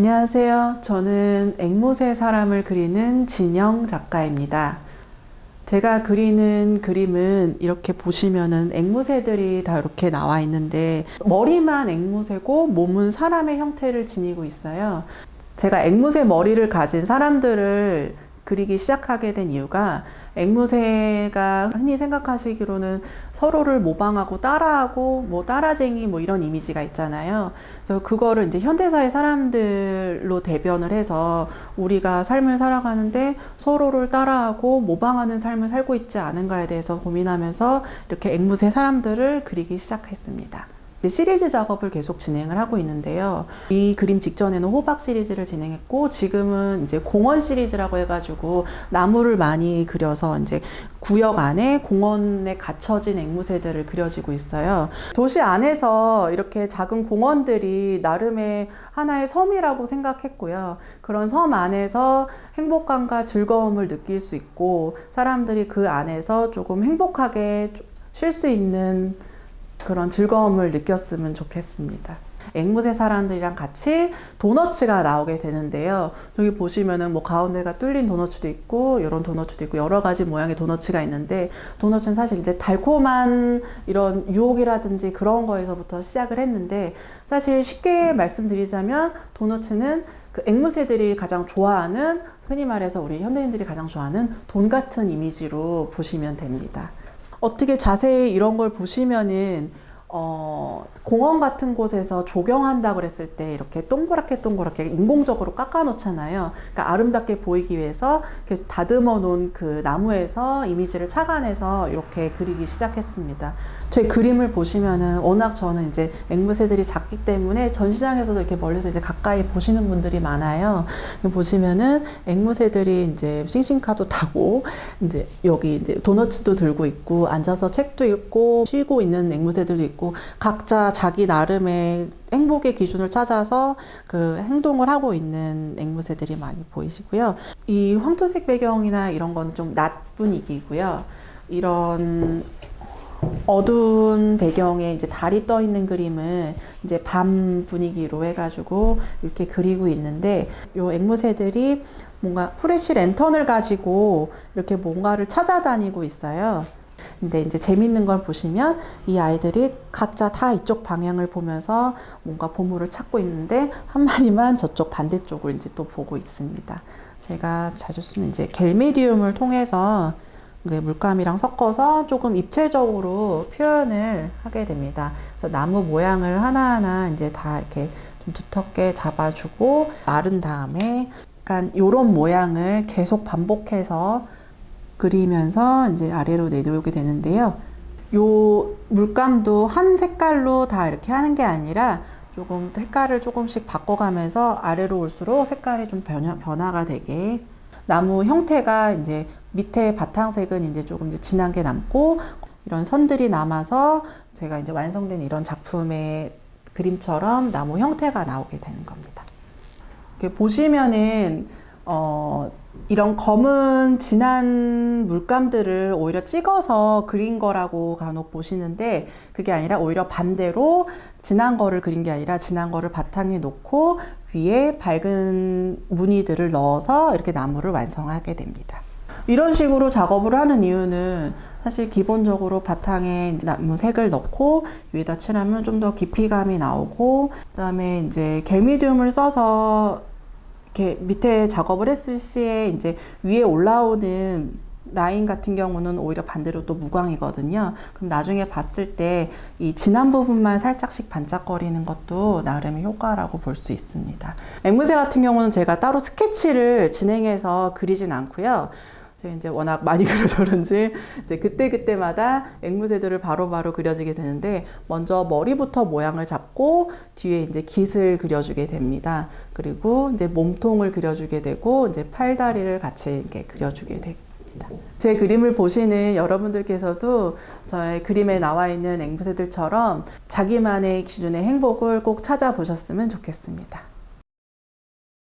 안녕하세요. 저는 앵무새 사람을 그리는 진영 작가입니다. 제가 그리는 그림은 이렇게 보시면은 앵무새들이 다 이렇게 나와 있는데 머리만 앵무새고 몸은 사람의 형태를 지니고 있어요. 제가 앵무새 머리를 가진 사람들을 그리기 시작하게 된 이유가 앵무새가 흔히 생각하시기로는 서로를 모방하고 따라하고 뭐 따라쟁이 뭐 이런 이미지가 있잖아요. 그래서 그거를 이제 현대사의 사람들로 대변을 해서 우리가 삶을 살아가는데 서로를 따라하고 모방하는 삶을 살고 있지 않은가에 대해서 고민하면서 이렇게 앵무새 사람들을 그리기 시작했습니다. 시리즈 작업을 계속 진행을 하고 있는데요. 이 그림 직전에는 호박 시리즈를 진행했고 지금은 이제 공원 시리즈라고 해가지고 나무를 많이 그려서 이제 구역 안에 공원에 갇혀진 앵무새들을 그려지고 있어요. 도시 안에서 이렇게 작은 공원들이 나름의 하나의 섬이라고 생각했고요. 그런 섬 안에서 행복감과 즐거움을 느낄 수 있고 사람들이 그 안에서 조금 행복하게 쉴 수 있는 그런 즐거움을 느꼈으면 좋겠습니다. 앵무새 사람들이랑 같이 도너츠가 나오게 되는데요. 여기 보시면은 뭐 가운데가 뚫린 도너츠도 있고 이런 도너츠도 있고 여러 가지 모양의 도너츠가 있는데 도너츠는 사실 이제 달콤한 이런 유혹이라든지 그런 거에서부터 시작을 했는데 사실 쉽게 말씀드리자면 도너츠는 그 앵무새들이 가장 좋아하는 흔히 말해서 우리 현대인들이 가장 좋아하는 돈 같은 이미지로 보시면 됩니다. 어떻게 자세히 이런 걸 보시면은 공원 같은 곳에서 조경한다고 그랬을 때 이렇게 동그랗게 인공적으로 깎아 놓잖아요. 그러니까 아름답게 보이기 위해서 이렇게 다듬어 놓은 그 나무에서 이미지를 착안해서 이렇게 그리기 시작했습니다. 제 그림을 보시면은 워낙 저는 이제 앵무새들이 작기 때문에 전시장에서도 이렇게 멀리서 이제 가까이 보시는 분들이 많아요. 보시면은 앵무새들이 이제 싱싱카도 타고 이제 여기 이제 도너츠도 들고 있고 앉아서 책도 읽고 쉬고 있는 앵무새들도 있고 각자 자기 나름의 행복의 기준을 찾아서 그 행동을 하고 있는 앵무새들이 많이 보이시고요. 이 황토색 배경이나 이런 거는 좀 낮 분위기고요. 이런 어두운 배경에 이제 달이 떠 있는 그림은 이제 밤 분위기로 해가지고 이렇게 그리고 있는데 요 앵무새들이 뭔가 후레쉬 랜턴을 가지고 이렇게 뭔가를 찾아다니고 있어요. 근데 이제 재밌는 걸 보시면 이 아이들이 각자 다 이쪽 방향을 보면서 뭔가 보물을 찾고 있는데 한 마리만 저쪽 반대쪽을 이제 또 보고 있습니다. 제가 자주 쓰는 이제 겔미디움을 통해서 물감이랑 섞어서 조금 입체적으로 표현을 하게 됩니다. 그래서 나무 모양을 하나하나 이제 다 이렇게 좀 두텁게 잡아주고 마른 다음에 약간 이런 모양을 계속 반복해서 그리면서 이제 아래로 내려오게 되는데요. 요 물감도 한 색깔로 다 이렇게 하는 게 아니라 조금 색깔을 조금씩 바꿔가면서 아래로 올수록 색깔이 좀 변화가 되게 나무 형태가 이제 밑에 바탕색은 이제 조금 이제 진한 게 남고 이런 선들이 남아서 제가 이제 완성된 이런 작품의 그림처럼 나무 형태가 나오게 되는 겁니다. 이렇게 보시면은 이런 검은 진한 물감들을 오히려 찍어서 그린 거라고 간혹 보시는데 그게 아니라 오히려 반대로 진한 거를 그린 게 아니라 진한 거를 바탕에 놓고 위에 밝은 무늬들을 넣어서 이렇게 나무를 완성하게 됩니다. 이런 식으로 작업을 하는 이유는 사실 기본적으로 바탕에 나무 색을 넣고 위에다 칠하면 좀 더 깊이감이 나오고 그다음에 이제 겔미디움을 써서 이렇게 밑에 작업을 했을 시에 이제 위에 올라오는 라인 같은 경우는 오히려 반대로 또 무광이거든요. 그럼 나중에 봤을 때 이 진한 부분만 살짝씩 반짝거리는 것도 나름의 효과라고 볼 수 있습니다. 앵무새 같은 경우는 제가 따로 스케치를 진행해서 그리진 않고요. 제가 이제 워낙 많이 그려서 그런지 이제 그때마다 앵무새들을 바로바로 그려지게 되는데 먼저 머리부터 모양을 잡고 뒤에 이제 깃을 그려주게 됩니다. 그리고 이제 몸통을 그려주게 되고 이제 팔다리를 같이 이렇게 그려주게 됩니다. 제 그림을 보시는 여러분들께서도 저의 그림에 나와 있는 앵무새들처럼 자기만의 기준의 행복을 꼭 찾아보셨으면 좋겠습니다.